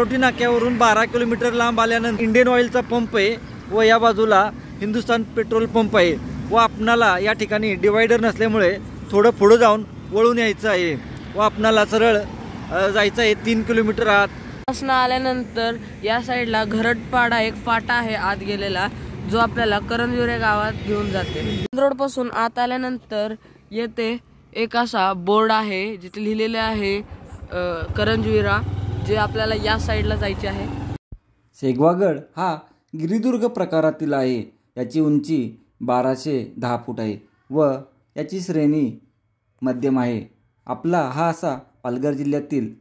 Charoti नाक्यावरून 12 kilometre लांब आल्यानंतर Indian ऑइलचा pump आहे व या बाजूला हिंदुस्तान पेट्रोल पंप आहे व आपणाला या ठिकाणी डिवायडर नसल्यामुळे थोडं पुढे जाऊन वळून यायचं आहे व आपणाला सरळ जायचं आहे 3 किलोमीटर आत. असं आल्यानंतर या साईडला घरटपाडा एक फाटा आहे आत गेलेला, जो आपल्याला करंजविरा गावात घेऊन जाते. रोड पासून आत आल्यानंतर येथे एक असा बोर्ड आहे जिथे लिहिलेले आहे करंजविरा, जे आपल्याला या साईडला जायचे आहे. शेगवागड हा गिरिदुर्ग प्रकारातील आहे. याची उंची 1210 फूट आहे व याची श्रेणी मध्यम आहे. आपला हा असा पालघर जिल्ह्यातील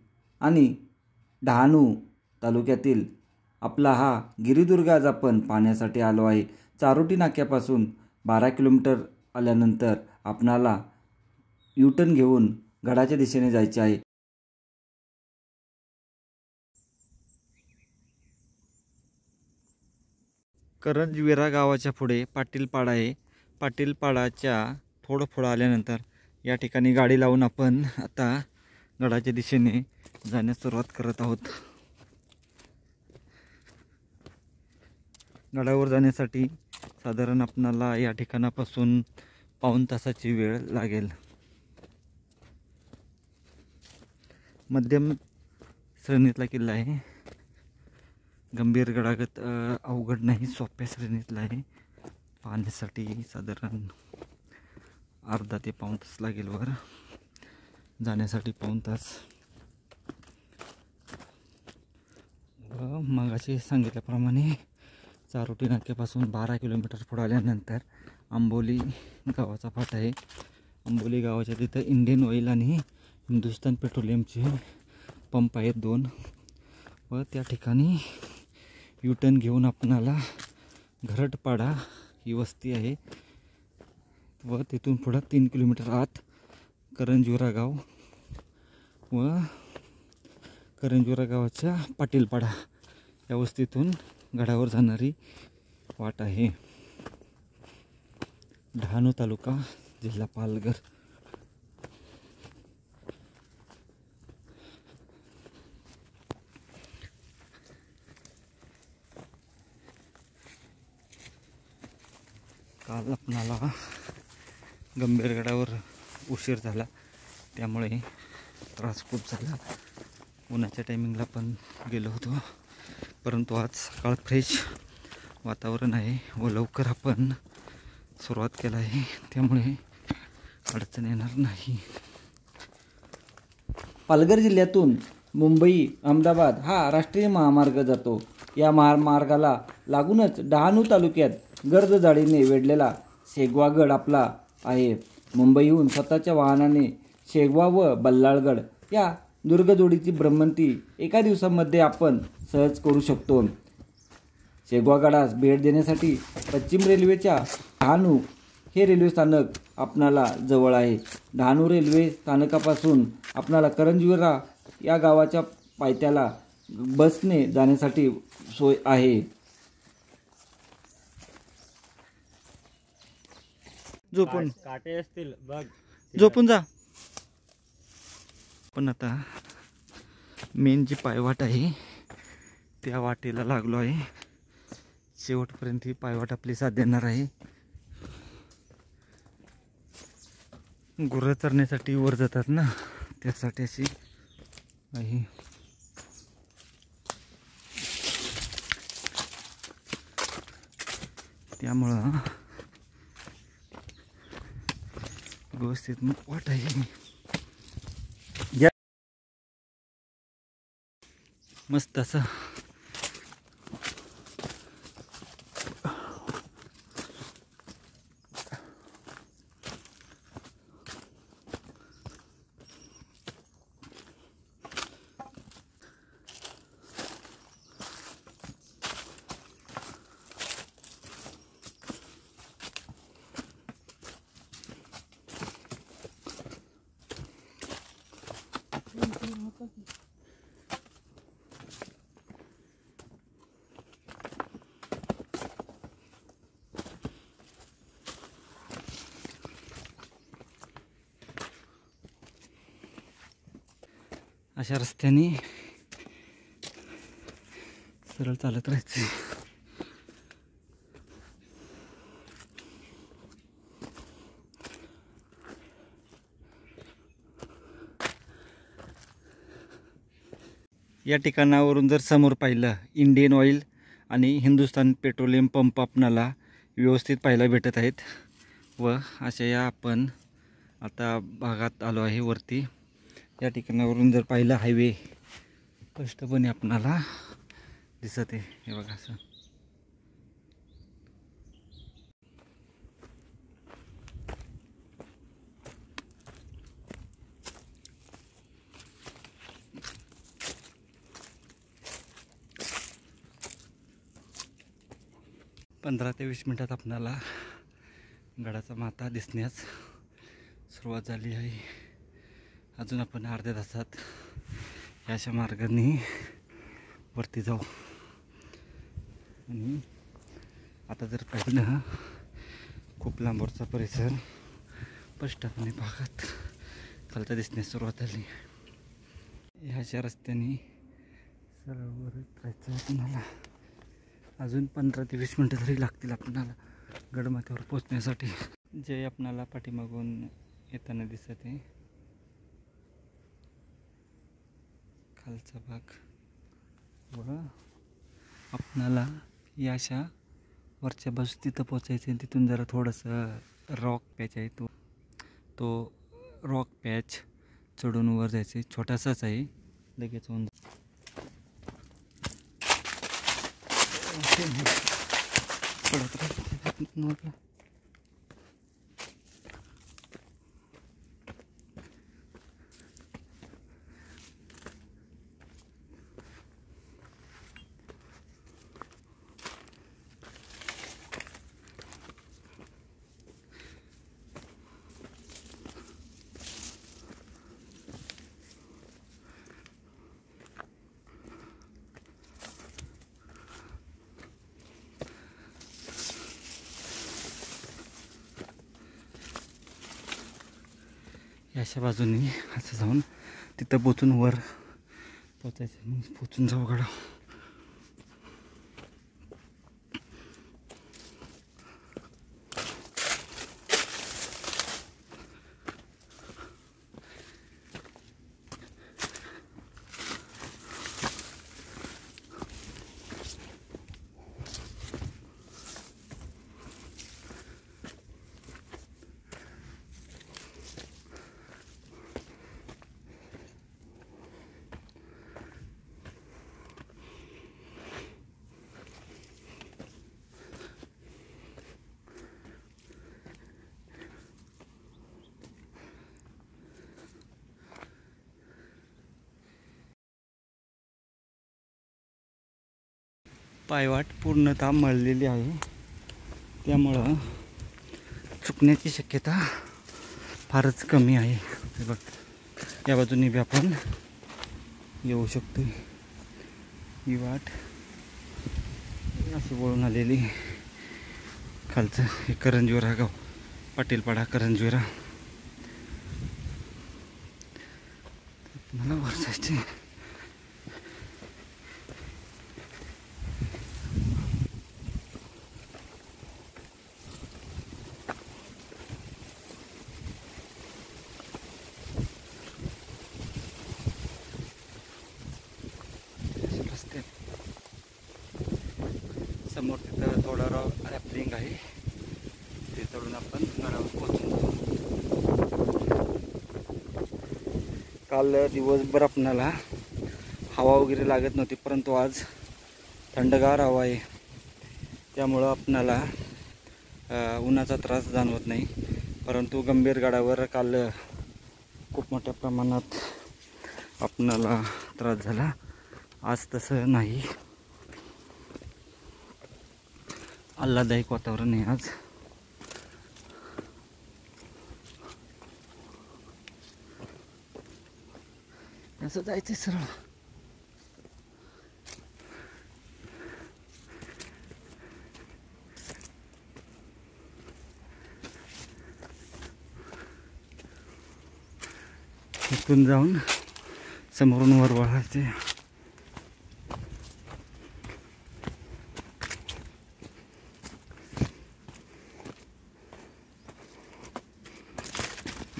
आणि डहाणू तालुक्यातील आपला हा गिरिदुर्ग आज आपण पाहण्यासाठी आलो आहे. चारोटी नाक्यापासून 12 किलोमीटर आल्यानंतर आपणाला युटर्न घेऊन गडाच्या दिशेने जायचे आहे. करंजविरा गावाच्या पुढे पाटीलपाडा आहे. पाटीलपाडाच्या थोडं पुढं आल्यानंतर या ठिकाणी गाडी लावून आपण आता गडाच्या दिशेने जाण्यास सुरुवात करत आहोत. गडावर जाण्यासाठी साधारण आपणाला या ठिकाणापासून पाऊण तासाची वेळ लागेल. मध्यम श्रेणीतला किल्ला आहे. गंभीर गडागत अवघड नाही, सोप्या श्रेणीतला आहे. पाहण्यासाठी साधारण अर्धा ते पाऊण तास लागेल. वर जाण्यासाठी पाऊण तास. व मगाशी सांगितल्याप्रमाणे चारोटी नाक्यापासून 12 किलोमीटर पुढे आल्यानंतर आंबोली गावाचा फाटा आहे. आंबोली गावाच्या तिथं इंडियन ऑइल आणि हिंदुस्तान पेट्रोलियमचे पंप आहेत 2 व त्या ठिकाणी युटर्न घेऊन आपणाला घरटपाडा ही वस्ती आहे व तिथून पुढं 3 किलोमीटर आत करंजविरा गाव व करंजविरा गावाच्या पाटीलपाडा या वस्तीतून गडावर जाणारी वाट आहे. डहाणू तालुका, जिल्हा पालघर. काल आपणाला गंभीरगडावर उशीर झाला, त्यामुळे त्रास खूप झाला. उन्हाच्या टायमिंगला पण गेलो होतो, परंतु आज सकाळ फ्रेश वातावरण आहे व लवकर आपण सुरुवात केला आहे, त्यामुळे अडचण येणार नाही. पालघर जिल्ह्यातून मुंबई अहमदाबाद हा राष्ट्रीय महामार्ग जातो. या महामार्गाला लागूनच डहाणू तालुक्यात गर्द जाळीने वेढलेला शेगवागड आपला आहे. मुंबईहून स्वतःच्या वाहनाने शेगवा व बल्लाळगड या दुर्गजोडीची भ्रमंती एका दिवसामध्ये आपण सहज करू शकतो. शेगवागडास भेट देण्यासाठी पश्चिम रेल्वेच्या डहाणू हे रेल्वे स्थानक आपणाला जवळ आहे. डहाणू रेल्वे स्थानकापासून आपणाला करंजविरा या गावाच्या पायथ्याला बसने जाण्यासाठी सोय आहे. झोपून काटे असतील बघ, झोपून जा. पण आता मेन जी पायवाट आहे त्या वाटेला लागलो आहे. शेवटपर्यंत ही पायवाट आपली साथ देणार आहे. गुरं चरण्यासाठी वर जातात ना, त्यासाठी अशी आहे. त्यामुळं व्यवस्थित वाट आहे. मस्त असं अशा रस्त्याने सरळ चालत राहायचं. या ठिकाणावरून जर समोर पाहिलं इंडियन ऑइल आणि हिंदुस्तान पेट्रोलियम पंप आपणाला व्यवस्थित पाहायला भेटत आहेत. व अशा या आपण आता भागात आलो आहे वरती. या ठिकाणावरून जर पाहिलं हायवे स्पष्टपणे आपणाला दिसत आहे. हे बघा असं. पंधरा ते 20 मिनिटात आपणाला गडाचा माथा दिसण्यास सुरुवात झाली आहे. अजून आपण अर्ध्या तासात या अशा मार्गाने वरती जाऊ. आणि आता जर पाहिलं खूप लांबवरचा परिसर स्पष्टपणे भागात खालचा दिसण्यास सुरुवात झाली. ह्या अशा रस्त्याने सरळ वर जायचं आहे आपणाला. अजून 15 ते 20 मिनटं तरी लागतील आपणाला गडमाथ्यावर पोचण्यासाठी. जे आपणाला पाठीमागून येताना दिसत आहे खालचा भाग. व आपणाला या अशा वरच्या बाजूस तिथं पोचायचं आहे. तिथून जरा थोडंसं रॉक पॅच आहे, तो रॉक पॅच चढून वर जायचं आहे. छोटासाच आहे, लगेच होऊन पडत राहते. अशा बाजूने असं जाऊन तिथं पोचून वर पोचायचं. मग पोचून जाऊ गडा. पायवाट पूर्णतः मळलेली आहे, त्यामुळं चुकण्याची शक्यता फारच कमी आहे. हे बघ, या बाजूने बी आपण येऊ शकतो. ही वाट अशी वळून आलेली. खालचं हे करंजविरा गाव, पाटीलपाडा करंजविरा. मला वर जायचे. समोर तिथं थोडा रॅपलिंग आहे, ते चढून आपण गडावर पोहोचून जाऊ. काल दिवसभर आपणाला हवा वगैरे लागत नव्हती, परंतु आज थंडगार हवा आहे, त्यामुळं आपणाला उन्हाचा त्रास जाणवत नाही. परंतु गंभीर गडावर काल खूप मोठ्या प्रमाणात आपणाला त्रास झाला. आज तसं नाही, आल्हाददायक वातावरण आहे आज. असं जायचं सरळ. इथून जाऊन समोरून वर वळायचे.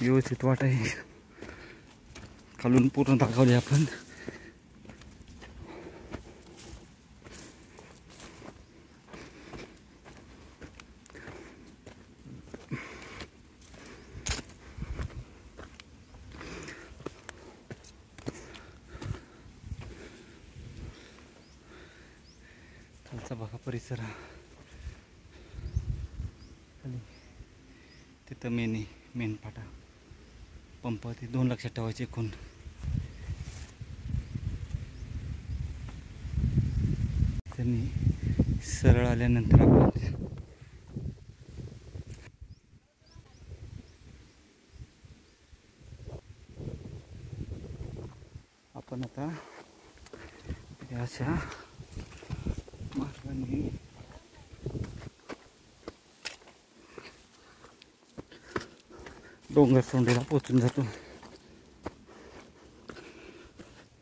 व्यवस्थित वाट आहे. खालून पूर्ण दाखवले आपण. खालचा बघा परिसर. तिथं मेन फाटा पंप ते 2 लक्षात ठेवायचे. एकूण त्यांनी सरळ आल्यानंतर आपण आता अशा मार्गाने डोंगर सोंडेला पोचून जातो.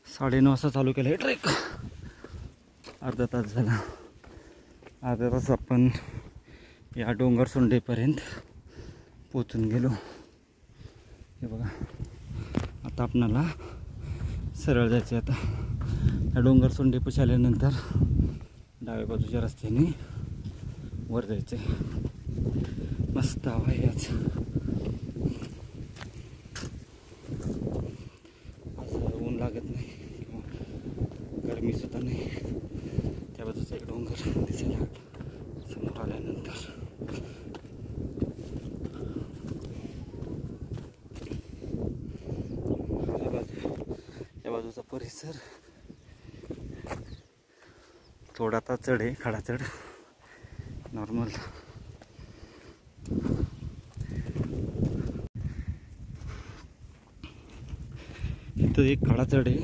9:30 वाजता चालू केलं हे ट्रेक. अर्धा तास झाला. अर्धा तास आपण या डोंगर सोंडेपर्यंत पोचून गेलो. हे बघा, आता आपणाला सरळ जायचं. आता या डोंगर सोंडेपाशी आल्यानंतर डाव्या बाजूच्या रस्त्याने वर जायचं. मस्त हवा आहे आज. ऊन लागत नाही, गरमी सुद्धा नाही. त्या बाजूचा एक डोंगर दिसायला समोर आल्यानंतर या बाजूचा परिसर थोडा आता चढ आहे, खडा चढ नॉर्मल. इथं एक खडा चढ आहे.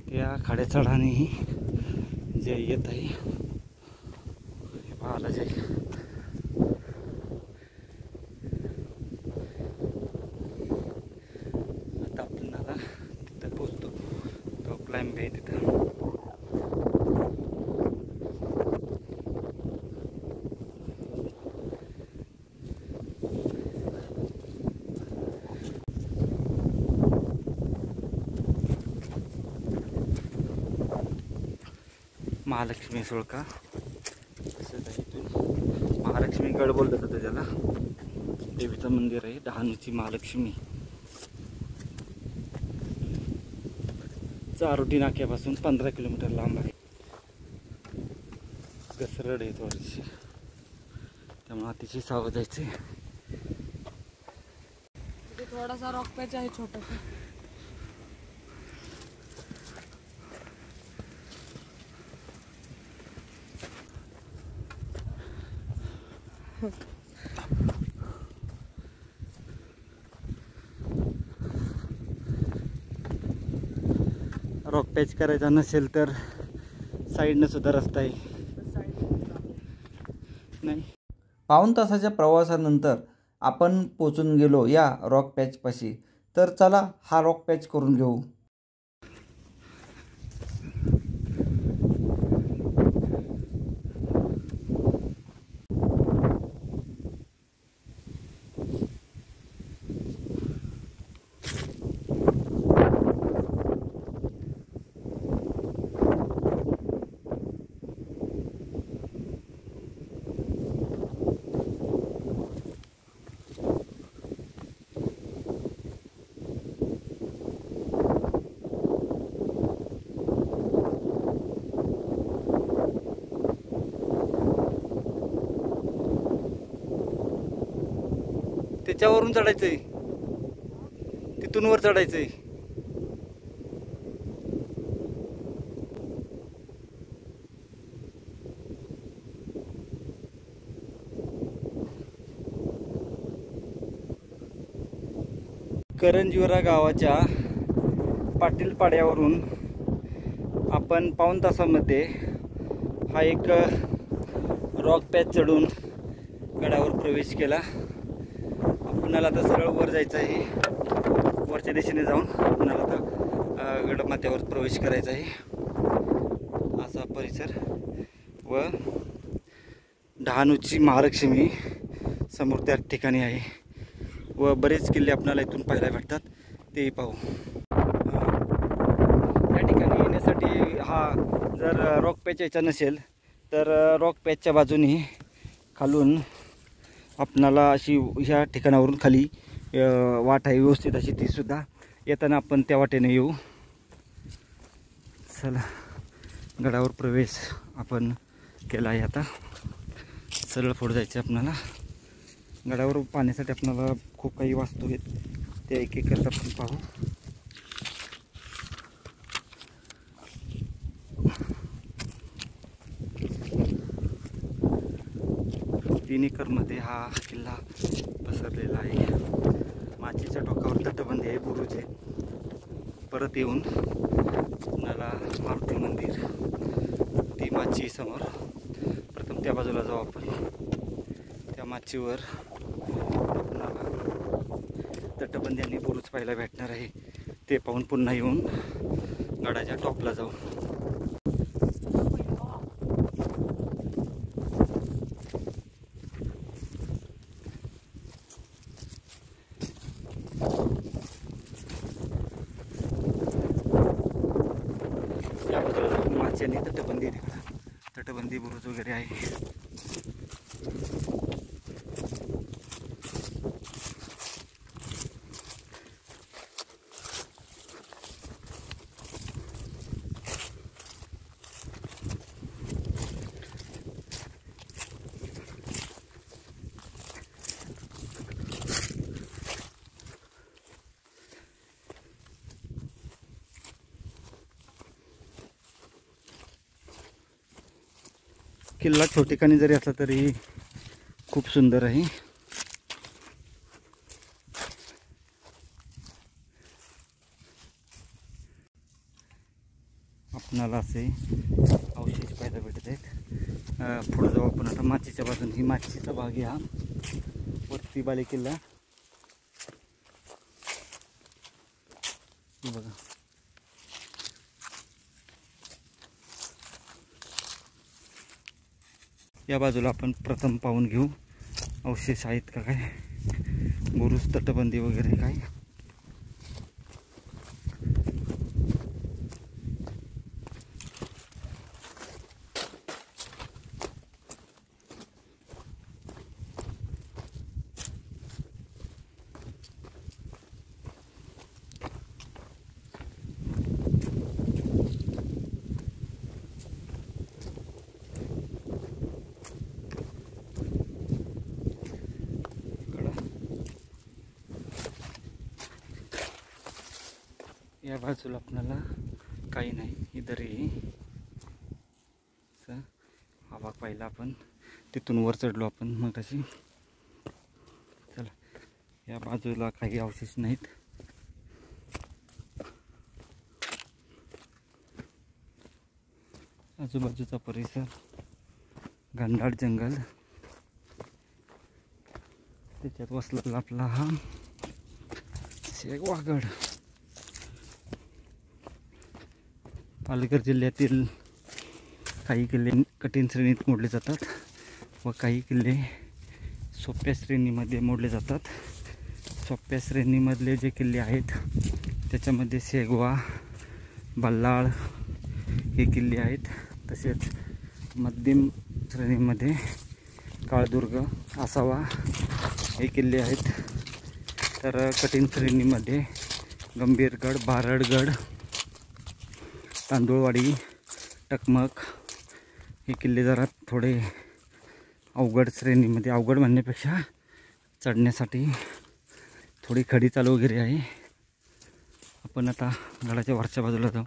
त्या खड्या चढाने जे येत आहे पाहायला जे आता आपल्याला तिथं पोचतो. तो क्लाइंब आहे तिथं. महालक्ष्मी सुळका इथून महालक्ष्मी गड बोललं जातं त्याला. देवीचं मंदिर आहे. डहाणूची महालक्ष्मी. चारोटी नाक्यापासून 15 किलोमीटर लांब आहे. घसरड आहे थोडीशी, त्यामुळे अतिशय सावध जायचे. थोडासा रॉक पॅच आहे छोटासा. रॉक पॅच करायचा नसेल तर साईडनं सुद्धा रस्ता आहे. नाही. पाऊण तासाच्या प्रवासानंतर आपण पोचून गेलो या रॉक पॅच पाशी. तर चला हा रॉक पॅच करून घेऊ. त्याच्यावरून चढायचंय, तिथून वर चढायचंय. करंजीवरा गावाच्या पाटील पाड्यावरून आपण पाऊण तासामध्ये हा एक रॉक पॅच चढून गडावर प्रवेश केला. आपणाला आता सरळ वर जायचं आहे. वरच्या दिशेने जाऊन आपणाला आता गडमाथ्यावर प्रवेश करायचा आहे. असा परिसर व डहाणूची महालक्ष्मी समोर त्या ठिकाणी आहे. व बरेच किल्ले आपल्याला इथून पाहायला भेटतात, ते पाहू. या ठिकाणी येण्यासाठी हा जर रॉक पॅच यायचा नसेल तर रॉक पॅचच्या बाजूने खालून आपणाला अशी ह्या ठिकाणावरून खाली वाट आहे व्यवस्थित अशी, ती सुद्धा येताना आपण त्या वाटेने येऊ. चला, गडावर प्रवेश आपण केला आहे. आता सरळ पुढे जायचं आपल्याला. गडावर पाहण्यासाठी आपल्याला खूप काही वास्तू आहेत, ते एक एक करता आपण पाहू. तीन एकरमध्ये हा किल्ला पसरलेला आहे. माचीच्या टोकावर तटबंदी आहे, बुरुज आहे. परत येऊन आपल्याला मारुती मंदिर, ती माची समोर, प्रथम त्या बाजूला जाऊ आपण. त्या माचीवर आपल्याला तटबंदी आणि बुरुज पाहायला भेटणार आहे, ते पाहून पुन्हा येऊन गडाच्या टॉपला जाऊ. या बाजूला जाऊ, माची आणि तटबंदी, तटबंदी बुरुज वगैरे आहे. किल्ला छोटेखानी जरी असला तरी खूप सुंदर आहे. आपणाला असे अवशेष पाहायला भेटत आहेत. पुढे जाऊ आपण आता. माचीच्या बाजूने ही माचीचा भाग आहे, हा वरती बाले किल्ला बघा. या बाजूला आपण प्रथम पाहून घेऊ अवशेष आहेत का काय, बुरुज, तटबंदी वगैरे काय. या बाजूला आपल्याला काही नाही, इधरही हा भाग पाहिला आपण, तिथून वर चढलो आपण मग तशी. चला, या बाजूला काही अवशेष नाहीत. आजूबाजूचा परिसर घनदाट जंगल, त्याच्यात वसलेला आपला हा शेगवागड. पालघर जिल्ह्यातील काही किल्ले कठीण श्रेणीत मोडले जातात व काही किल्ले सोप्या श्रेणीमध्ये मोडले जातात. सोप्या श्रेणीमधले जे किल्ले आहेत त्याच्यामध्ये शेगवा, बल्लाळ हे किल्ले आहेत. तसेच मध्यम श्रेणीमध्ये काळदुर्ग, आसावा हे किल्ले आहेत. तर कठीण श्रेणीमध्ये गंभीरगड, बारडगड, तांदूळवाडी, टकमक हे किल्ले जरा थोडे अवघड श्रेणीमध्ये, अवघड म्हणण्यापेक्षा चढण्यासाठी थोडी खडी चालू वगैरे आहे. आपण आता गडाच्या वरच्या बाजूला जाऊ.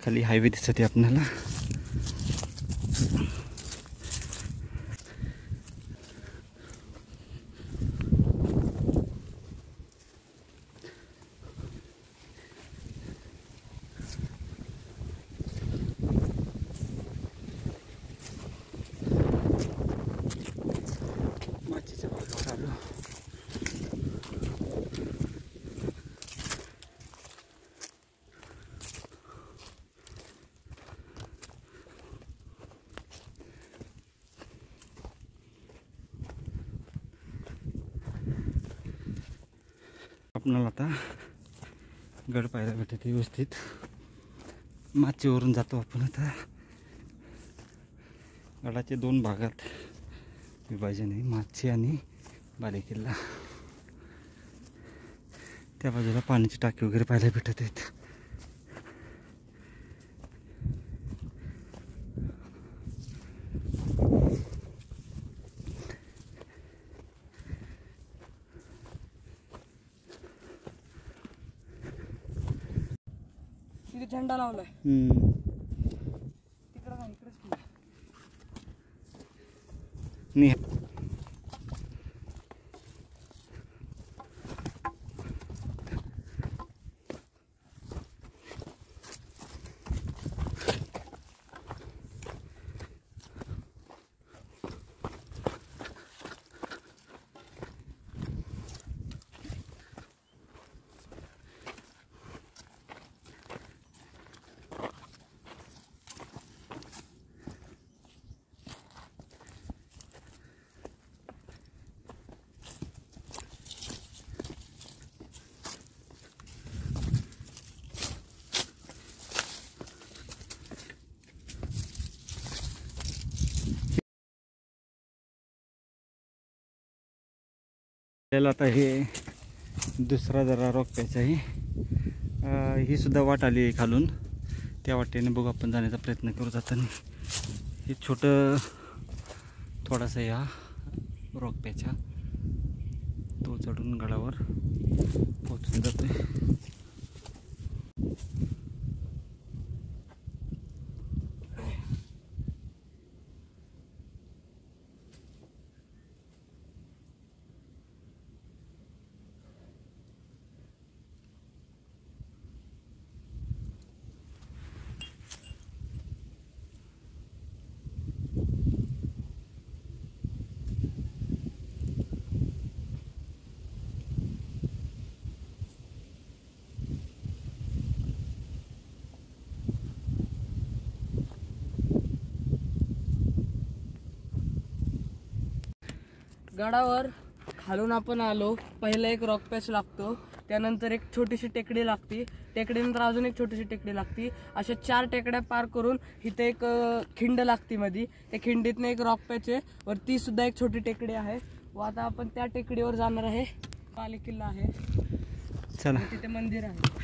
खाली हायवे दिसते आपल्याला. आपणाला आता गड पाहायला भेटते व्यवस्थित. माचीवरून जातो आपण आता. गडाचे 2 भागात विभाजन आहे, माची आणि बालेकिल्ला. त्या बाजूला पाण्याची टाकी वगैरे पाहायला भेटत आहेत. तिथे झेंडा लावलाय. नाही आपल्याला आता हे दुसरा जरा रॉक पॅच आहे. ही सुद्धा वाट आली आहे खालून. त्या वाटेने बघू आपण जाण्याचा प्रयत्न करू. जाताना हे छोटं थोडासा या रॉक पॅच हा तो चढून गडावर पोहोचून जातोय. गडावर खालून आपण आलो. पहिला एक रॉक पॅच लागतो, त्यानंतर एक छोटीशी टेकडी लागती, टेकडीनंतर अजून एक छोटीशी टेकडी लागती. अशा 4 टेकड्या पार करून इथे एक खिंड लागती मध्ये. त्या खिंडीतनं एक रॉक पॅच आहे, वरती सुद्धा एक छोटी टेकडी आहे. व आता आपण त्या टेकडीवर जाणार आहे. बालेकिल्ला आहे, चला तिथे मंदिर आहे.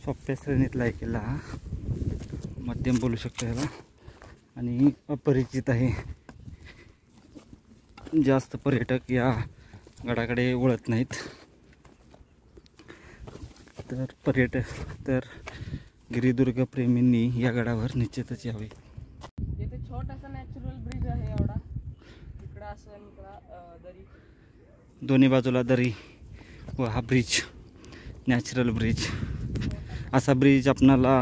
सोप्या श्रेणीतला आहे किल्ला हा. मध्यम बोलू शकतो याला. आणि अपरिचित आहे. जास्त पर्यटक या गडाकडे वळत नाहीत. तर गिरिदुर्ग प्रेमींनी या गडावर निश्चितच यावे. इथे छोटासा नॅचरल ब्रिज आहे एवढा. इकडं असं आणि इकडं दरी. दोन्ही बाजूला दरी व हा ब्रिज, नॅचरल ब्रिज. असा ब्रिज आपणाला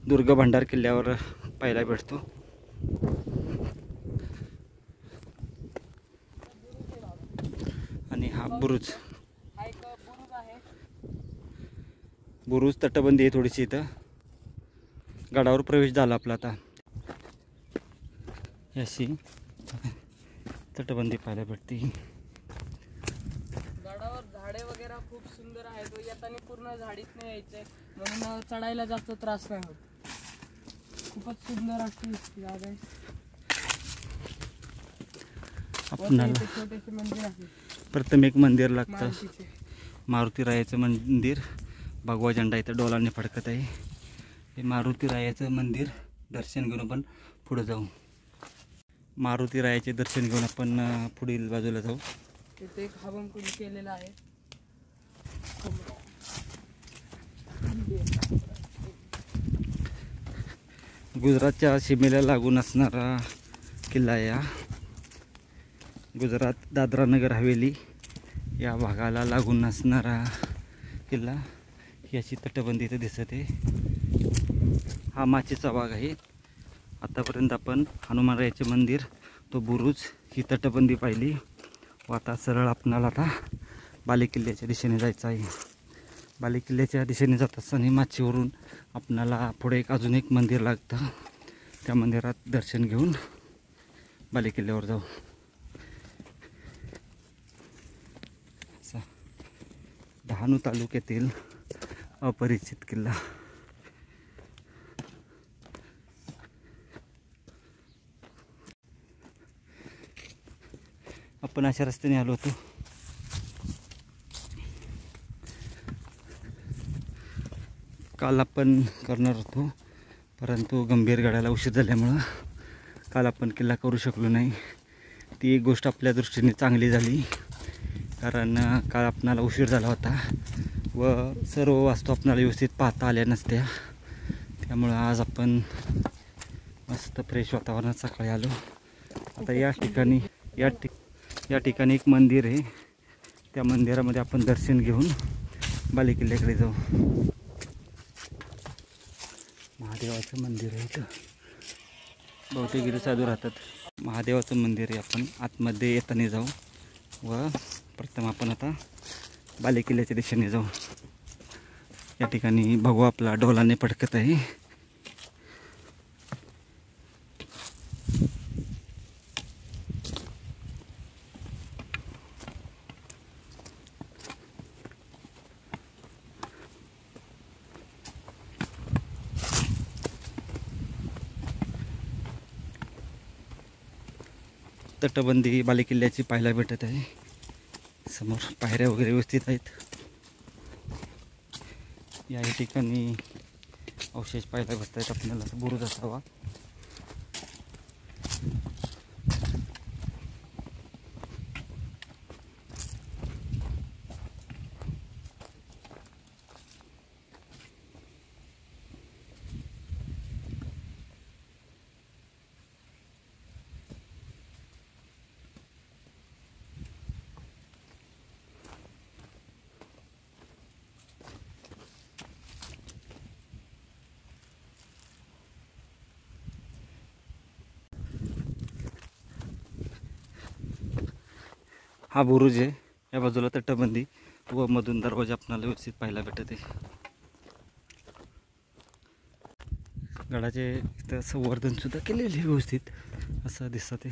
दुर्ग भंडार किल्ल्यावर पाहायला भेटतो. आणि हा बुरुज, हा एक बुरुज आहे. बुरुज तटबंदी आहे थोडीशी. इथं गडावर प्रवेश झाला आपला. आता अशी तटबंदी पाहायला भेटते. गडावर झाडे वगैरे खूप सुंदर आहेत. येताना पूर्ण झाडीत नाही यायचंय, म्हणून चढायला जास्त त्रास नाही होत. खूपच सुंदर अशी जागा आहे. आपणाला छोटेसे मंदिर आहे. प्रथम एक मंदिर लागतं, मारुतीचे. मारुती रायाचं मंदिर. भगवा झेंडा इथं डोलाने फडकत आहे. हे मारुती रायाचं मंदिर दर्शन घेऊन आपण पुढे जाऊ. मारुती रायाचे दर्शन घेऊन आपण पुढील बाजूला जाऊ. तिथे एक हवनकुंड केलेला आहे. गुजरातच्या सीमेला लागून असणारा किल्ला आहे हा. गुजरात दादरा नगर हवेली या भागाला लागून असणारा किल्ला. याची तटबंदी इथे दिसत आहे. हा माचीचा भाग आहे. आतापर्यंत आपण हनुमानरायाचे मंदिर, तो बुरुज, ही तटबंदी पाहिली. व आता सरळ आपणाला आता बालेकिल्ल्याच्या दिशेने जायचं आहे. बालेकिल्ल्याच्या दिशेने जात असताना माचीवरून आपणाला पुढे अजून एक मंदिर लागतं. त्या मंदिरात दर्शन घेऊन बालेकिल्ल्यावर जाऊ. डहाणू तालुक्यातील अपरिचित किल्ला. आपण अशा रस्त्याने आलो होतो. काल आपण करणार होतो, परंतु गंभीर गाड्याला उशीर झाल्यामुळं काल आपण किल्ला करू शकलो नाही. ती एक गोष्ट आपल्या दृष्टीने चांगली झाली, कारण काल आपणाला उशीर झाला होता व सर्व वास्तू आपणाला व्यवस्थित पाहता आल्या नसत्या. त्यामुळं आज आपण मस्त फ्रेश वातावरणात सकाळी आलो. आता या ठिकाणी एक मंदिर आहे. त्या मंदिरामध्ये आपण दर्शन घेऊन बालेकिल्ल्याकडे जाऊ. महादेवाचं मंदिर आहे इथं. बहुतेक गिरी साधू राहतात. महादेवाचं मंदिर आहे. आपण आतमध्ये येताना जाऊ व प्रथम आपण आता बालेकिल्ल्याच्या दिशेने जाऊ. या ठिकाणी भगवा आपला डोलाने पडकत आहे. तटबंदी बालेकिल्ल्याची पाहायला भेटत आहे. समोर पायऱ्या वगैरे व्यवस्थित आहेत. या ठिकाणी अवशेष पाहायला भेटत आहेत. आपल्याला बुरुज असावा. हा बुरुज आहे. या बाजूला तटबंदी व मधून दरवाजा आपल्याला व्यवस्थित पाहायला भेटत आहे. गडाचे इथं संवर्धन सुद्धा केलेले व्यवस्थित असं दिसत आहे.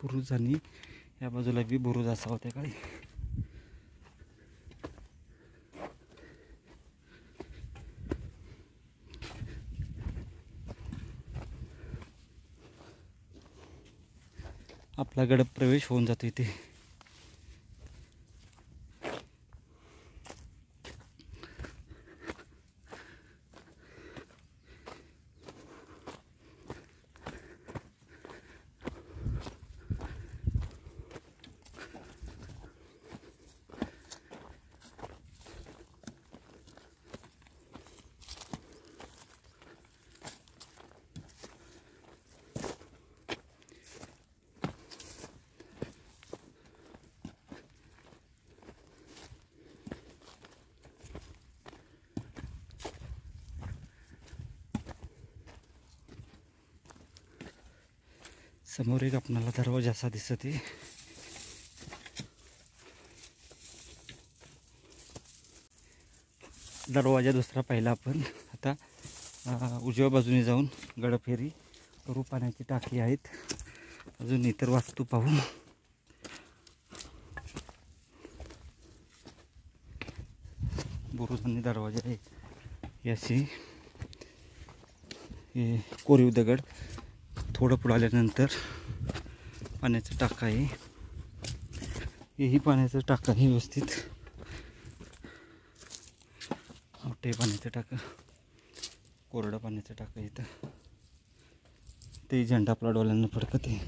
बुरुज आणि या बाजूला बी बुरुज असावा त्या काळी. आपला गड प्रवेश होऊन जातो इथे. समोर एक आपल्याला दरवाजा असा दिसत आहे. दरवाजा दुसरा पाहिला आपण. आता उजव्या बाजूने जाऊन गडफेरी करू. पाण्याची टाकी आहेत. अजून इतर वास्तू पाहू. बुरुज आणि दरवाजा आहे. याशी हे कोरीव दगड. थोडं पुढे आल्यानंतर पाण्याचं टाका आहे. हेही पाण्याचं टाका आहे व्यवस्थित. मोठे पाण्याचं टाका, कोरडं पाण्याचं टाका इथं. ते झेंडा आपला डोळ्यांना फडकत आहे.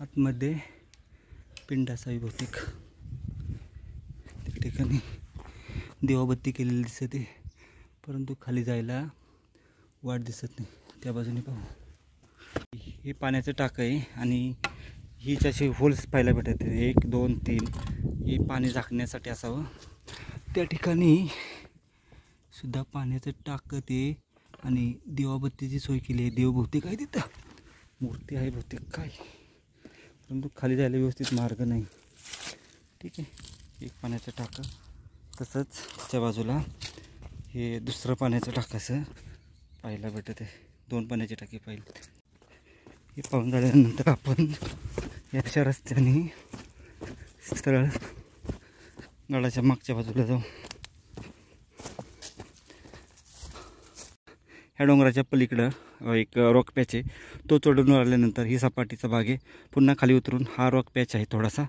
आतमध्ये पिंडासाई बहुतेक त्या ठिकाणी दिवाबत्ती केलेली दिसते, परंतु खाली जायला वाट दिसत नाही. त्या बाजूने पाहू. हे पाण्याचं टाकं आहे आणि ही असे होल्स पाहायला भेटत. 1 2 3 हे पाणी झाकण्यासाठी असावं. त्या ठिकाणी सुद्धा पाण्याचं टाकं ते आणि दिवाबत्तीची सोय केली आहे. देव बहुतेक आहे तिथं, मूर्ती आहे बहुतेक काय, परंतु खाली जायला व्यवस्थित मार्ग नाही. ठीक आहे, एक पाण्याचं टाकं. तसंच त्याच्या बाजूला हे दुसरं पाण्याचं टाकाचं पाहायला भेटत आहे. 2 पाण्याची टाकी पाहिली. हे पाहून झाल्यानंतर आपण याच्या रस्त्याने सरळ गडाच्या मागच्या बाजूला जाऊ. ह्या डोंगराच्या पलीकडं एक रॉक पॅच आहे. तो चढून आल्यानंतर ही सपाटीचा भाग आहे. पुन्हा खाली उतरून हा रॉक पॅच आहे थोडासा.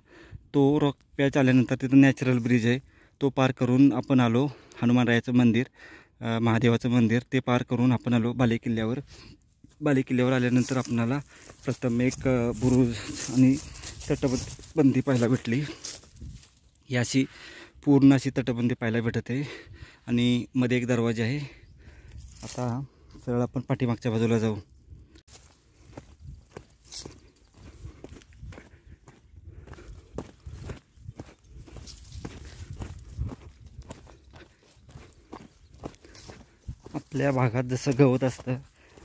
तो रॉक पॅच आल्यानंतर तिथं नॅचरल ब्रिज आहे. तो पार करून आपण आलो हनुमानरायाचं मंदिर, महादेवाचं मंदिर. ते पार करून आपण आलो बालेकिल्ल्यावर. बालेकिल्ल्यावर आल्यानंतर आपणाला प्रथम एक बुरुज आणि तटबंदी पाहायला भेटली. ही अशी पूर्ण अशी तटबंदी पाहायला भेटत आहे आणि मध्ये एक दरवाजा आहे. आता सरळ आपण पाठीमागच्या बाजूला जाऊ. आपल्या भागात जसं गवत असतं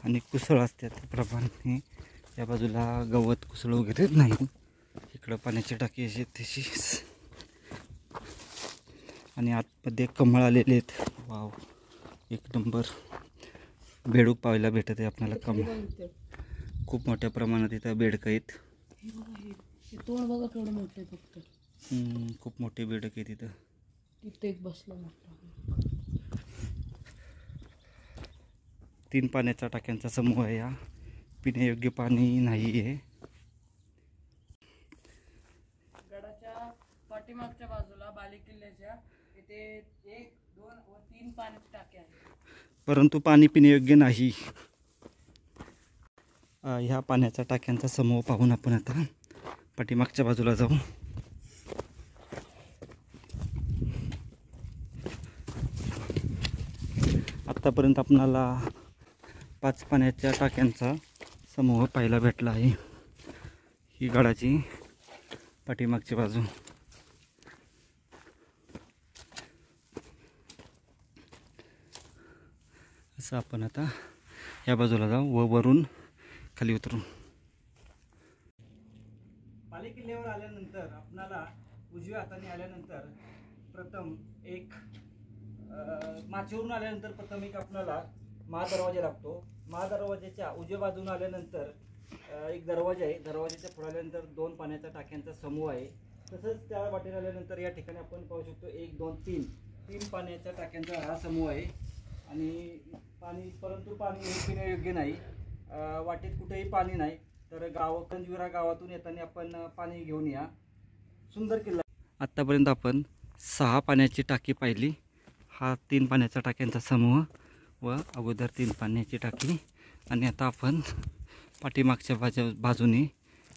आणि कुसळ असते त्याप्रमाणे या बाजूला गवत कुसळ वगैरे नाही. इकडं पाण्याची टाकी अशी तशीच आणि आतमध्ये कमळ आलेले आहेत. वाव, एक नंबर. बेडूक पाहायला भेटत आहे आपल्याला. कमळ खूप मोठ्या प्रमाणात इथं बेडकं आहेत. तोंड बघा केवढं मोठं आहे फक्त. खूप मोठे बेडक आहे तिथं. तिथे एक बसला मोठा. 3 पाण्याच्या टाक्यांचा समूह आहे. हा पिण्यायोग्य पाणी नाही आहे. गडाच्या पाठीमागच्या बाजूला बालेकिल्ल्याच्या इथे 1, 2 व 3 पाण्याचे टाके आहेत, परंतु पाणी पिण्यायोग्य नाही. ह्या पाण्याच्या टाक्यांचा समूह पाहून आपण आता पाठीमागच्या बाजूला जाऊ. आत्तापर्यंत आपणाला 5 पाण्याच्या टाक्यांचा समूह पाहायला भेटला आहे. ही गडाची पाठीमागची बाजू. असं आपण आता या बाजूला जाऊ व वरून खाली उतरू. बालेकिल्ल्यावर आल्यानंतर आपणाला उजव्या हाताने आल्यानंतर प्रथम एक माचेवरून आल्यानंतर प्रथम एक आपणाला महादरवाजा लागतो. महादरवाजाच्या उजव्या बाजूने आल्यानंतर एक दरवाजा आहे. दरवाजाच्या पुढे आल्यानंतर 2 पाण्याच्या टाक्यांचा समूह आहे. तसंच त्या वाटेने आल्यानंतर या ठिकाणी आपण पाहू शकतो 1, 2, 3 पाण्याच्या टाक्यांचा हा समूह आहे. आणि परंतु पाणी हे पिण्यायोग्य नाही. वाटेत कुठेही पाणी नाही. तर कंजविरा गावातून येताना आपण पाणी घेऊन या. सुंदर किल्ला. आत्तापर्यंत आपण 6 पाण्याची टाकी पाहिली. हा 3 पाण्याच्या टाक्यांचा समूह व अगोदर 3 पाण्याची टाकी. आणि आता आपण पाठीमागच्या बाजूने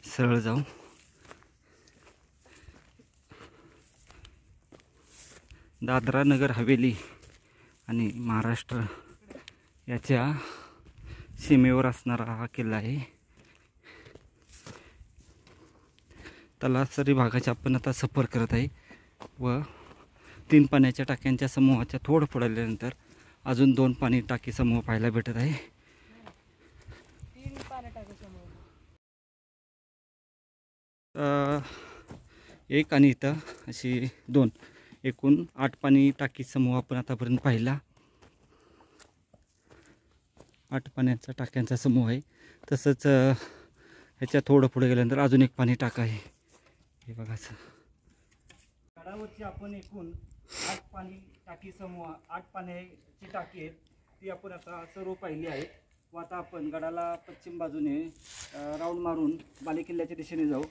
सरळ जाऊ. दादरा नगर हवेली आणि महाराष्ट्र याच्या सीमेवर असणारा हा किल्ला आहे. तलासरी भागाच्या आपण आता सफर करत आहे व 3 पाण्याच्या टाक्यांच्या समूहाच्या थोडं पुढे आल्यानंतर अजून 2 पाणी टाकी समूह पाहायला भेटत आहे. 3 पाण्या टाके समूह. एक आणि इथं अशी 2, एकूण 8 पाणी टाकी समूह आपण आतापर्यंत पाहिला. 8 पाण्याचा टाक्यांचा समूह आहे. तसंच ह्याच्या थोडं पुढे गेल्यानंतर अजून एक पाणी टाका आहे. हे बघा, गडावरची आपण एकूण 8 पाणी टाकी समूह 8 पाण्याची टाकी आहेत ती आपण आता सर्व पाहिली आहे. व आता आपण गडाला पश्चिम बाजूने राऊंड मारून बालेकिल्ल्याच्या दिशेने जाऊ.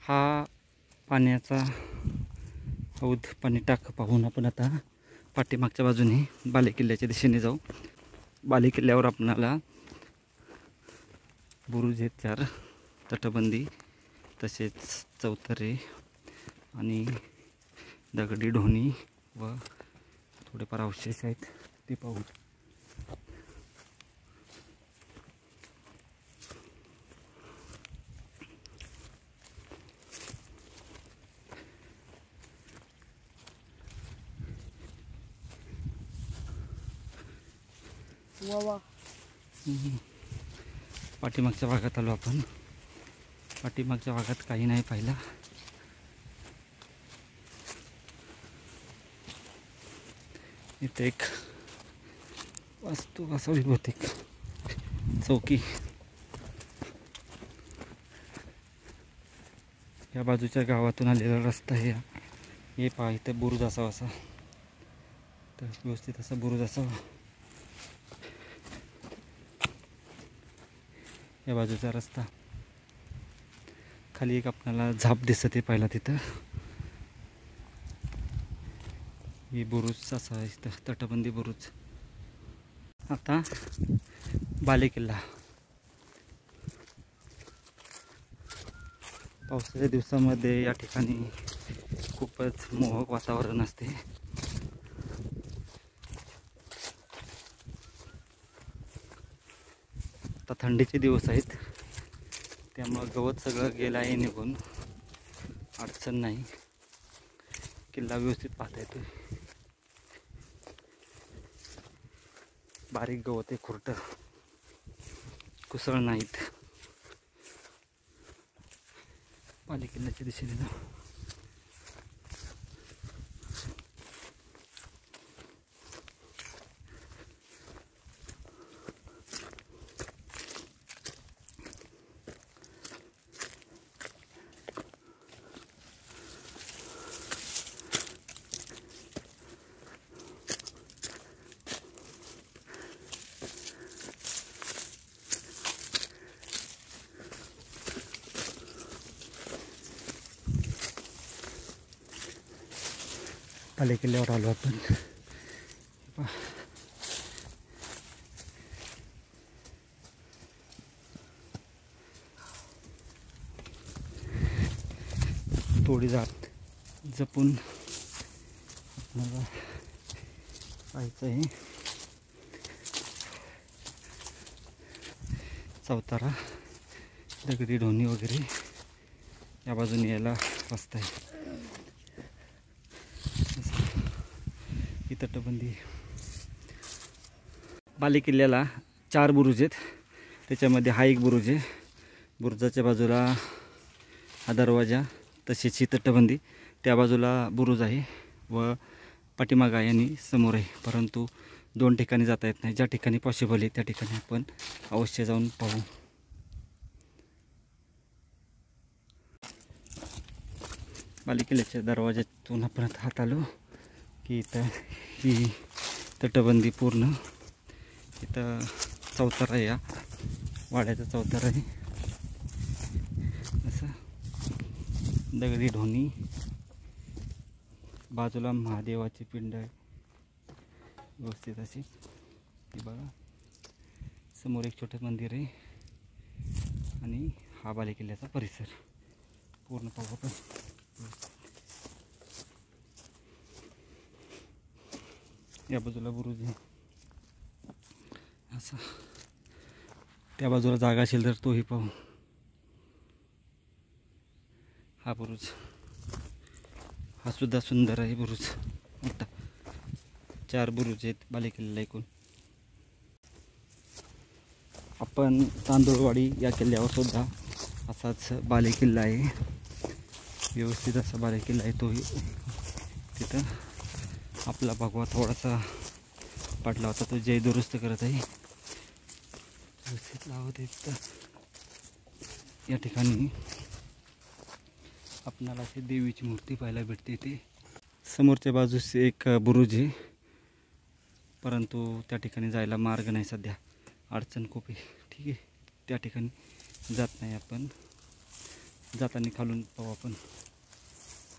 हा पाण्याचा हौद पाणी टाक पाहून आपण आता पाठीमागच्या बाजूने बालेकिल्ल्याच्या दिशेने जाऊ. बालेकिल्ल्यावर आपणाला बुरुज आहेत 4, तटबंदी, तसेच चौतरे आणि दगडी ढोणी व थोडेफार अवशेष आहेत ते पाहू. वा पाठीमागच्या भागात आलो आपण. पाठीमागच्या भागात काही नाही पाहिलं. इथे एक वास्तू असावी बहुतेक, चौकी. या बाजूच्या गावातून आलेला रस्ता आहे. हे पहा, इथे बुरुज असावा असा, तर व्यवस्थित असा बुरुज असावा. या बाजूचा रस्ता, खाली एक आपल्याला झाप दिसते पहिला तिथं. ही बुरुज असा आहे इथं, तटबंदी बुरुज. आता बालेकिल्ला. पावसाच्या दिवसामध्ये या ठिकाणी खूपच मोहक वातावरण असते. आता थंडीचे दिवस आहेत, त्यामुळं गवत सगळं गेलं आहे निघून, अडचण नाही. किल्ला व्यवस्थित पाहता येतो. बारीक गवत आहे, खुरटं, कुसळ नाहीत. बालेकिल्ल्याच्या दिशेने जाऊ. बालेकिल्ल्यावर आलो आपण. थोडी जात जपून आपल्याला पाहायचं आहे. चौतारा, दगडी ढोणी वगैरे या बाजूने यायला रस्ता आहे. ही तटबंदी. बालेकिल्ल्याला 4 बुरुज आहेत. त्याच्यामध्ये हा एक बुरुज आहे. बुरुजाच्या बाजूला हा दरवाजा, तशीच ही तटबंदी. त्या बाजूला बुरुज आहे व पाठीमागा आणि समोर आहे. परंतु 2 ठिकाणी जाता येत नाही. ज्या ठिकाणी पॉसिबल आहे त्या ठिकाणी आपण अवश्य जाऊन पाहू. बालेकिल्ल्याच्या दरवाज्यातून आपण हात आलो की इथं ही तटबंदी पूर्ण. इथं चौतारा आहे, या वाड्याचा चौतारा आहे. असं दगडी ढोणी, बाजूला महादेवाची पिंड आहे व्यवस्थित अशी. ही बघा, समोर एक छोटं मंदिर आहे आणि हा बालेकिल्ल्याचा परिसर पूर्ण पाहू आपण. या बाजूला बुरुज आहे असा. त्या बाजूला जागा असेल तर तोही पाहू. हा बुरुज, हा सुद्धा सुंदर आहे बुरुज, मोठा. 4 बुरुज आहेत बालेकिल्ल्याला एकूण. आपण तांदूळवाडी या किल्ल्यावर सुद्धा असाच बालेकिल्ला आहे. व्यवस्थित असा बालेकिल्ला आहे तोही. तिथं आपला भगवा थोडासा पडला होता, तो जय दुरुस्त करत आहे. व्यवस्थित लावत आहे तिथं. या ठिकाणी आपणाला अशी देवीची मूर्ती पाहायला भेटते. इथे समोरच्या बाजूस एक बुरुज आहे, परंतु त्या ठिकाणी जायला मार्ग नाही सध्या, अडचण खूप आहे. ठीक आहे, त्या ठिकाणी जात नाही आपण. जाताना खालून पाहू आपण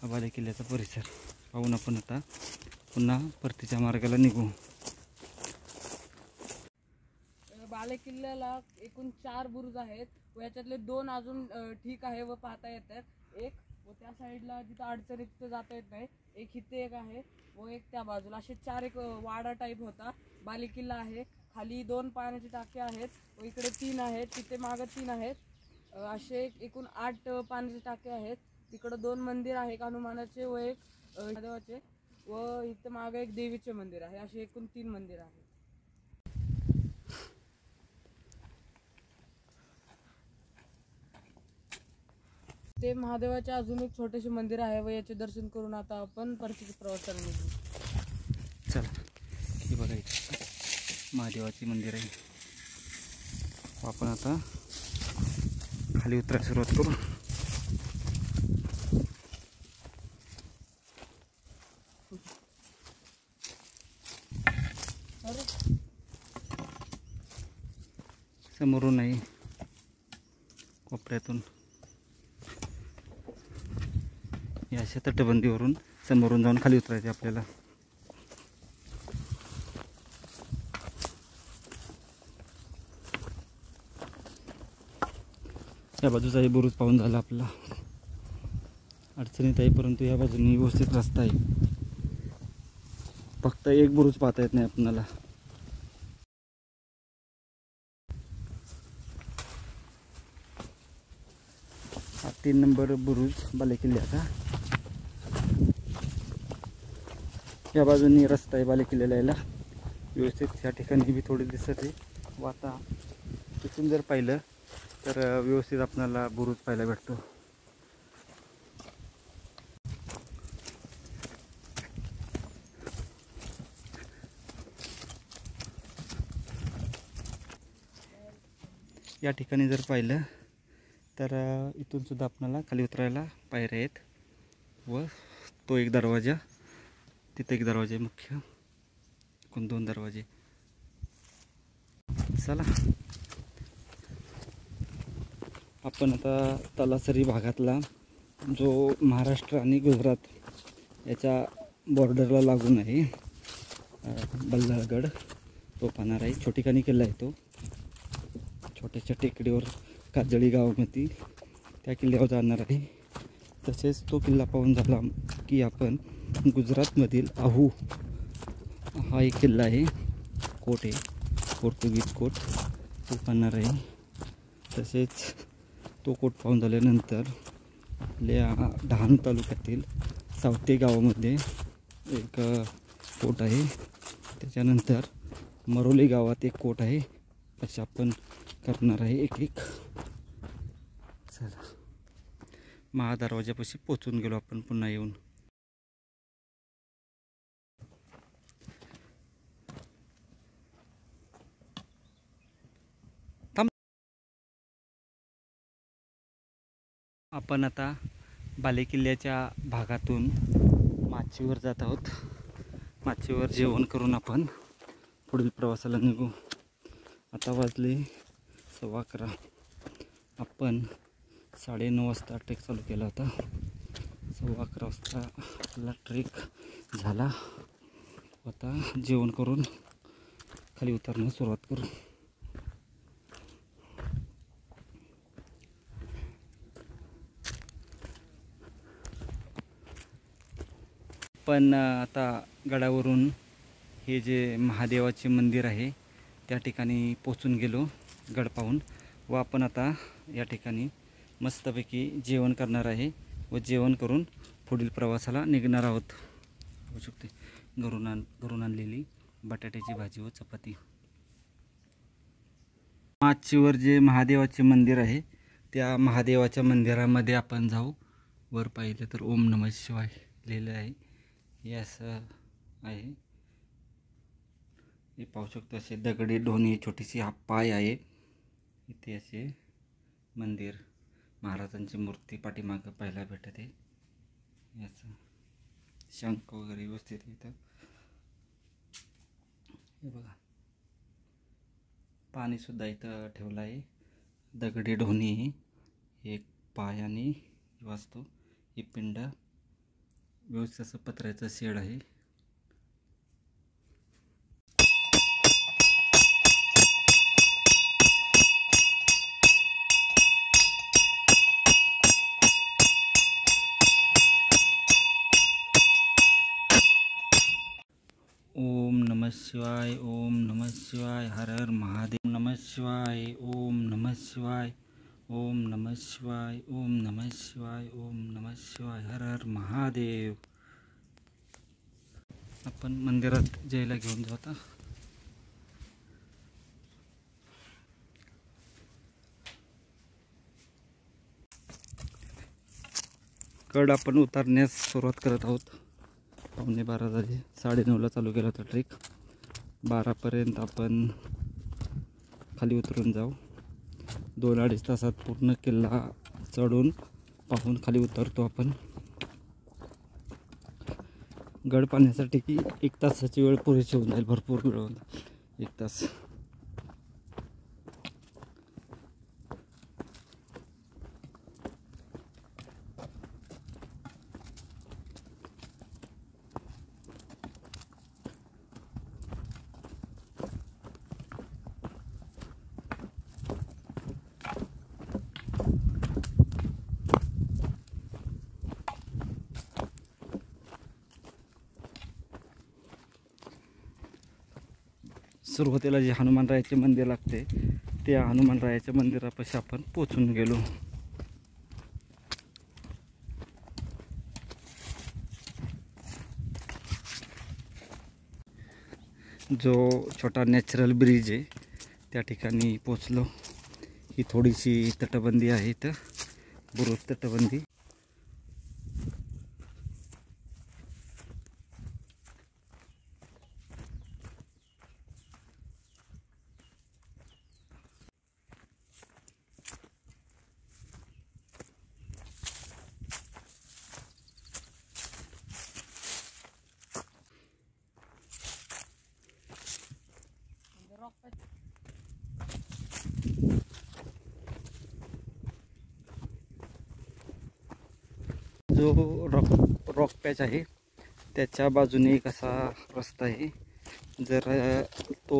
हा बालेकिल्ल्याचा परिसर पाहून आपण आता पुन्हा परतीच्या मार्गाला निघू. बालेकिल्ल्याला एकूण 4 बुरुज आहेत व याच्यातले 2 अजून ठीक आहे व पाहता येतात. एक व त्या साईडला जिथं अडचण आहे तिथं जाता येत नाही. एक इथे एक आहे व एक त्या बाजूला, असे 4 एक वाडा टाईप होता. बालेकिल्ला आहे, खाली 2 पाण्याचे टाके आहेत व इकडे 3 आहेत, तिथे मागं 3 आहेत. असे एकूण 8 पाण्याचे टाके आहेत. तिकडं 2 मंदिर आहे, एक हनुमानाचे व एक महादेवाचे, व इथं मागे एक देवीचे मंदिर आहे. असे एकूण 3 मंदिर आहेत. ते महादेवाचे अजून एक छोटेसे मंदिर आहे व याचे दर्शन करून आता आपण परतीच्या प्रवासाला निघू. चला, हे बघा इथे महादेवाचे मंदिर आहे. आपण आता खाली उतरायला सुरुवात करू. समोरून नाही, कोपऱ्यातून या अशा तटबंदीवरून समोरून जाऊन खाली उतरायचे आपल्याला. या बाजूचाही बुरुज पाहून झाला आपला. अडचणीत आहे परंतु या बाजूने व्यवस्थित रस्ता आहे. फक्त एक बुरुज पाहता येत नाही आपल्याला. हा 3 नंबर बुरुज बालेकिल्ल्याचा. या बाजूनी रस्ता आहे बालेकिल्ल्याला यायला व्यवस्थित. या ठिकाणी बी थोडे दिसत आहे. व आता तिथून जर पाहिलं तर व्यवस्थित आपल्याला बुरुज पाहायला भेटतो. या ठिकाणी जर पाहिलं तर इथून सुद्धा आपल्याला खाली उतरायला पायऱ्या आहेत व तो एक दरवाजा, तिथे एक दरवाजा आहे मुख्य, एकूण 2 दरवाजे. चला, आपण आता तलासरी भागातला जो महाराष्ट्र आणि गुजरात याच्या बॉर्डरला लागून आहे बल्लाळगड तो पाहणार आहे. छोटीखानी किल्ला आहे तो. छोट्याशा टेकडीवर काजळी गावामध्ये त्या किल्ल्यावर जाणार आहे. तसेच तो किल्ला पाहून झाला की आपण गुजरातमधील आहू हा एक किल्ला आहे, कोट आहे, पोर्तुगीज कोट, तो पाहणार आहे. तसेच तो कोट पाहून झाल्यानंतर आपल्या डहाणू तालुक्यातील सावते गावामध्ये एक कोट आहे. त्याच्यानंतर मरोली गावात एक कोट आहे. असे आपण करणार आहे एक एक. चला, महादरवाजापाशी पोचून गेलो आपण पुन्हा येऊन. आपण आता बालेकिल्ल्याच्या भागातून माचीवर जात आहोत. माचीवर जेवण करून आपण पुढील प्रवासाला निघू. आता वाजले 11:15. आपण 9:30 वाजता ट्रेक चालू केला होता. 11:15 वाजता आपला ट्रेक झाला. आता जेवण करून खाली उतरण्यास सुरुवात करू. पण आता गडावरून हे जे महादेवाचे मंदिर आहे त्या ठिकाणी पोचून गेलो गड पाहून. व आपण आता या ठिकाणी मस्तपैकी जेवण करणार आहे व जेवण करून पुढील प्रवासाला निघणार आहोत. होऊ शकते घरून आणलेली बटाट्याची भाजी व चपाती. माचीवर जे महादेवाचे मंदिर आहे त्या महादेवाच्या मंदिरामध्ये आपण जाऊ. वर पाहिलं तर ओम नमः शिवाय लिहिलं आहे. हे असं आहे. हे पाहू शकतो असे दगडी ढोणी छोटीशी हा पाय आहे. इथे असे मंदिर महाराजांची मूर्ती पाठीमागं पाहायला भेटते. याचं शंख वगैरे व्यवस्थित इथं हे बघा. पाणीसुद्धा इथं ठेवलं आहे. दगडी ढोणी एक पाय आणि वाचतो. ही पिंड व्यवस्थित असं पत्र्याचं शेड आहे. शिवाय. ओम नमः शिवाय. हर हर महादेव. नमः शिवाय. ओम नमः शिवाय. ओम नमः शिवाय. ओम नमः शिवाय. ओम नमः शिवाय. हर हर महादेव. आपण मंदिरात जयला घेऊन जाऊ आता. गड आपण उतरण्यास सुरुवात करत आहोत. 11:15 झाली. 9:30ला चालू केला होता ट्रेक. 12पर्यंत आपण खाली उतरून जाऊ. 2-2.5 तासात पूर्ण किल्ला चढून पाहून खाली उतरतो आपण. गड पाहण्यासाठी 1 तासाची वेळ पुरेशी होऊन जाईल. भरपूर वेळ होऊन 1 तास. सुरुवातीला जे हनुमानरायाचे मंदिर लागते त्या हनुमानरायाच्या मंदिरापाशी आपण पोचून गेलो. जो छोटा नॅचरल ब्रिज आहे त्या ठिकाणी पोचलो. ही थोडीशी तटबंदी आहे इथं, बुरुज तटबंदी. जो रॉक पॅच आहे त्याच्या बाजूने एक असा रस्ता आहे. जर तो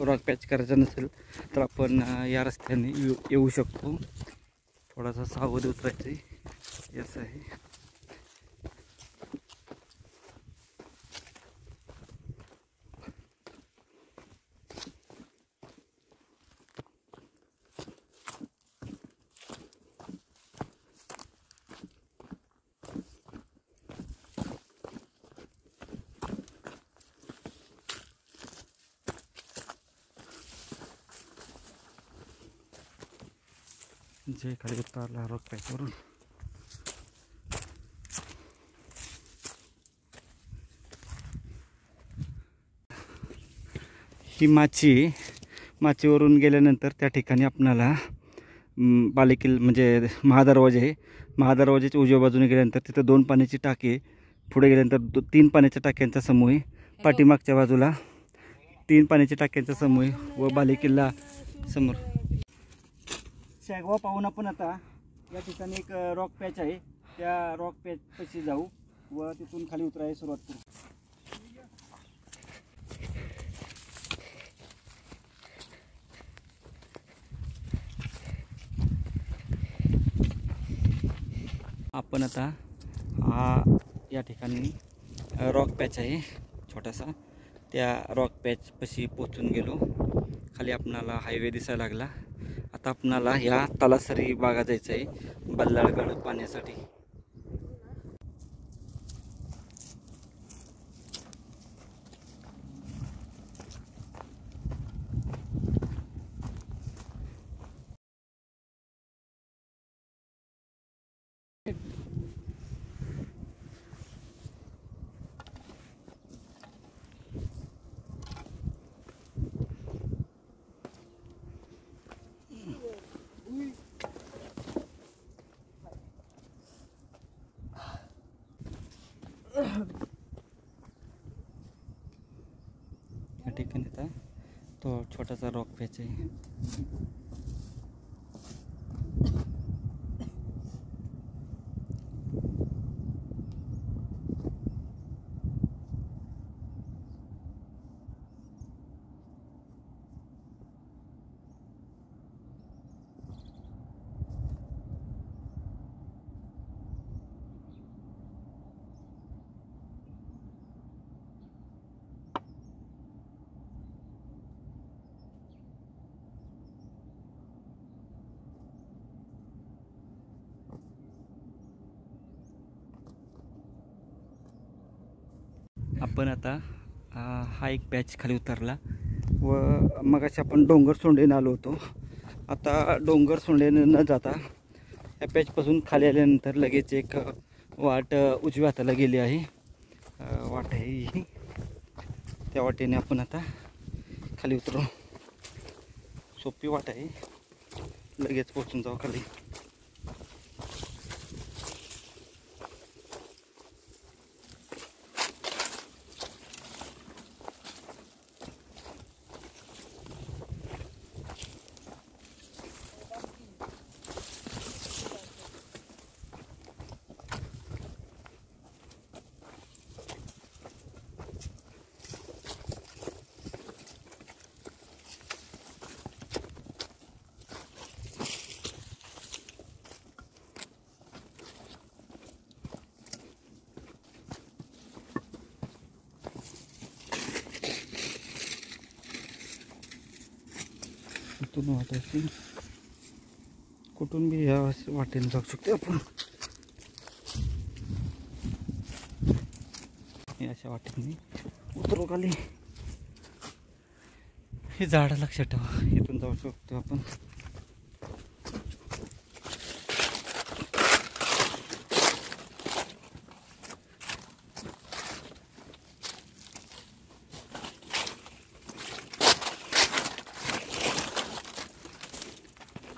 रॉक पॅच करायचा नसेल तर आपण या रस्त्याने येऊ शकतो. थोडासा सावध उतरायचं आहे. असं आहे. जे खाली उतरला रॉक पॅचवरून. ही माचीवरून गेल्यानंतर त्या ठिकाणी आपणाला बालेकिल्ला म्हणजे महादरवाजा आहे. महादरवाजाच्या उजव्या बाजूने गेल्यानंतर तिथं 2 पाण्याची टाकी. पुढे गेल्यानंतर 3 पाण्याच्या टाक्यांचा समूह आहे. पाठीमागच्या बाजूला 3 पाण्याच्या टाक्यांचा समूह आहे व बालेकिल्ला समोर. शेगवा पाहून आपण आता या ठिकाणी एक रॉक पॅच आहे त्या रॉक पॅच पाशी जाऊ व तिथून खाली उतरायला सुरुवात करू. आपण आता या ठिकाणी रॉक पॅच आहे छोटासा, त्या रॉक पॅच पाशी पोचून गेलो. खाली आपणाला हायवे दिसायला लागला. आता आपणाला या तलासरी बागा जायचं आहे बल्लाळगड पाहण्यासाठी. या ठिकाणी आता तो छोटासा रॉक पॅच आहे. आपण आता हा एक पॅच खाली उतरला व मगाशी आपण डोंगर सोंडेने आलो होतो. आता डोंगर सोंडेने न जाता या पॅचपासून खाली आल्यानंतर लगेच एक वाट उजव्या हाताला गेली आहे. वाट आहे ही, त्या वाटेने आपण आता खाली उतरू. सोपी वाट आहे, लगेच पोचून जाऊ खाली. इथून वाटायची कुठून बी ह्या वाटेने जाऊ शकतो आपण. अशा वाटेने उतरू खाली. हे झाड लक्षात ठेवा, इथून जाऊ शकतो आपण.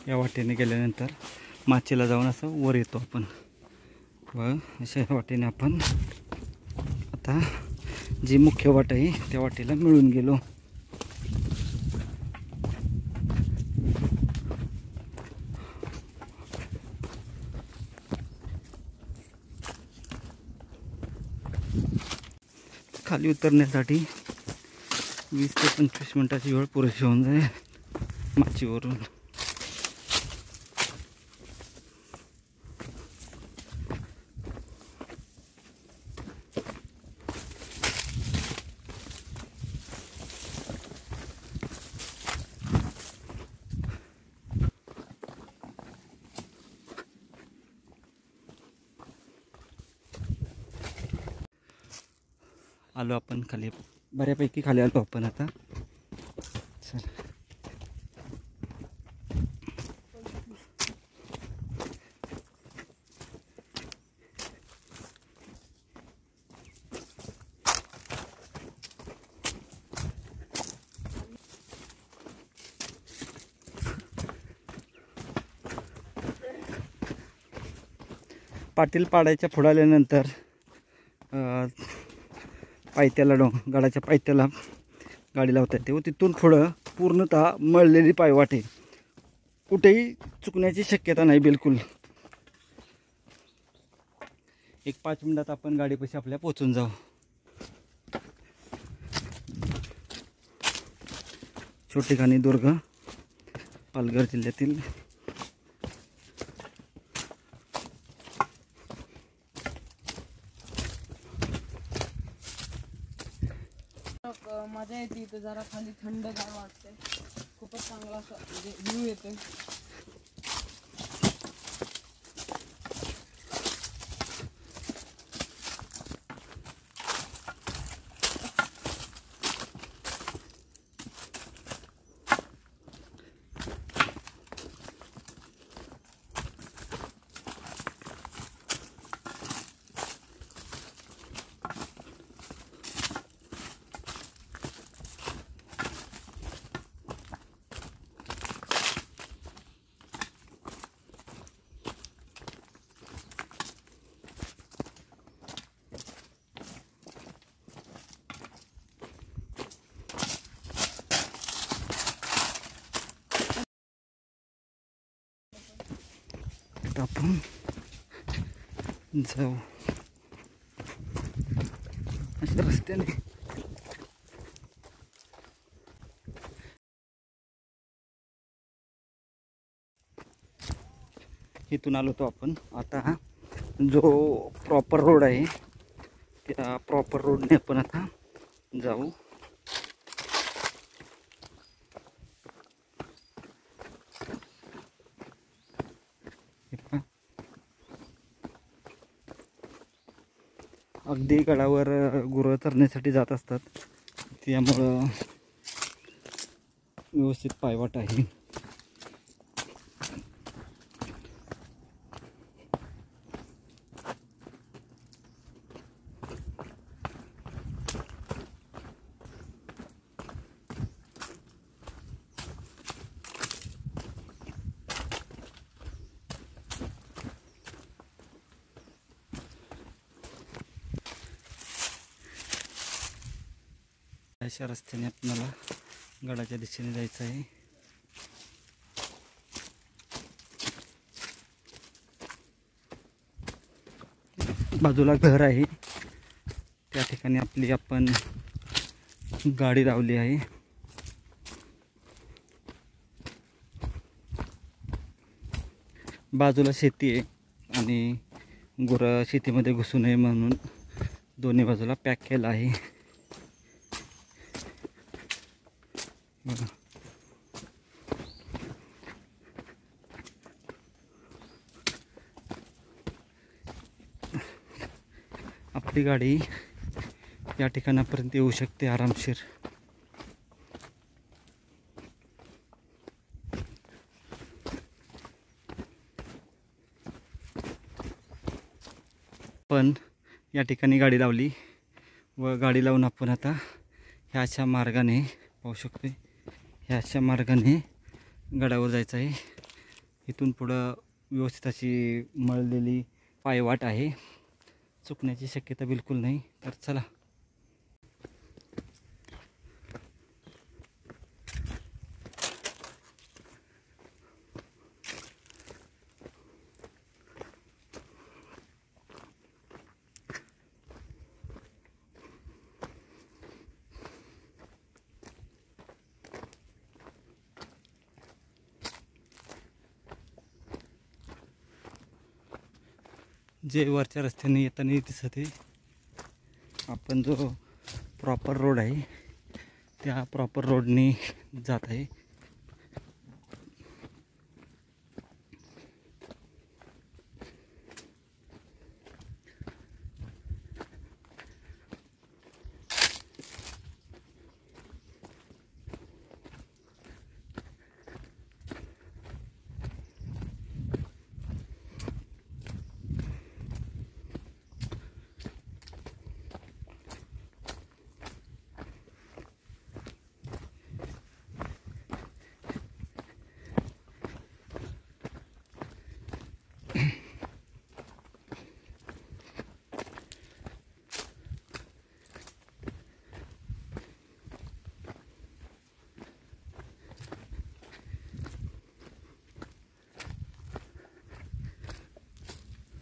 या वाटेने गेल्यानंतर माचेला जाऊन असं वर येतो आपण व अशा वाटेने आपण आता जी मुख्य वाट आहे त्या वाटेला मिळून गेलो. खाली उतरण्यासाठी 20 ते 25 मिनिटाची वेळ पुरेशी होऊन जाईल माचीवरून. आलो आपण खाली, बऱ्यापैकी खाली आलो आपण आता. चल पाटील पाडायच्या पुढे आल्यानंतर पायथ्याला गडाच्या पायथ्याला गाडी लावता येते व तिथून पुढं पूर्णतः मळलेली पायवाट आहे. कुठेही चुकण्याची शक्यता नाही बिलकुल. एक 5 मिनिटात आपण गाडीपाशी आपल्या पोचून जाऊ. छोटेखानी दुर्ग, पालघर जिल्ह्यातील. मजा येते इथं, जरा खाली थंडगार वाटते. खूपच चांगला असं म्हणजे व्ह्यू येते. आपण जाऊ अशा रस्त्याने. इथून आलो तो आपण. आता जो प्रॉपर रोड आहे त्या प्रॉपर रोडने आपण आता जाऊ. अगदी गडावर गुरं चरण्यासाठी जात असतात, त्यामुळं व्यवस्थित पायवाट आहे. अशा रस्त्याने आपल्याला गडाच्या दिशेने जायचं आहे. बाजूला घर आहे, त्या ठिकाणी आपली आपण गाडी लावली आहे. बाजूला शेती आहे आणि गुरं शेतीमध्ये घुसू नये म्हणून दोन्ही बाजूला पॅक केलं आहे. बघा, आपली गाडी या ठिकाणापर्यंत येऊ शकते आरामशीर. पण या ठिकाणी गाडी लावली व गाडी लावून आपण आता ह्या अशा मार्गाने पाहू शकतो, ह्या अशा मार्गाने गडावर जायचं आहे. इथून पुढं व्यवस्थित अशी मळलेली पायवाट आहे, चुकण्याची शक्यता बिलकुल नाही. तर चला. जे वरच्या रस्त्याने येताना दिसत आहे, आपण जो प्रॉपर रोड आहे त्या प्रॉपर रोडने जात आहे.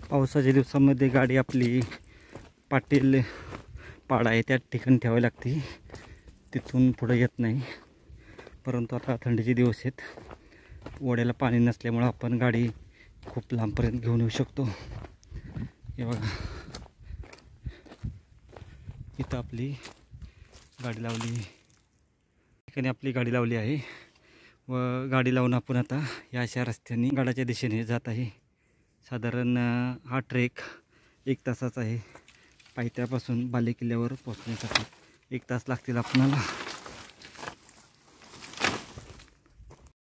पावसाच्या दिवसामध्ये गाडी आपली पाटील पाडा आहे त्या ठिकाणी ठेवावी लागते, तिथून पुढे येत नाही. परंतु आता थंडीचे दिवस आहेत, ओढ्याला पाणी नसल्यामुळं आपण गाडी खूप लांबपर्यंत घेऊन येऊ शकतो. हे बघा, इथं आपली गाडी लावली, ठिकाणी आपली गाडी लावली आहे व गाडी लावून आपण आता या अशा रस्त्याने गडाच्या दिशेने जात आहे. साधारण हा ट्रेक 1 तासाचा आहे. पायथ्यापासून बालेकिल्ल्यावर पोहोचण्यासाठी 1 तास लागतील आपणाला.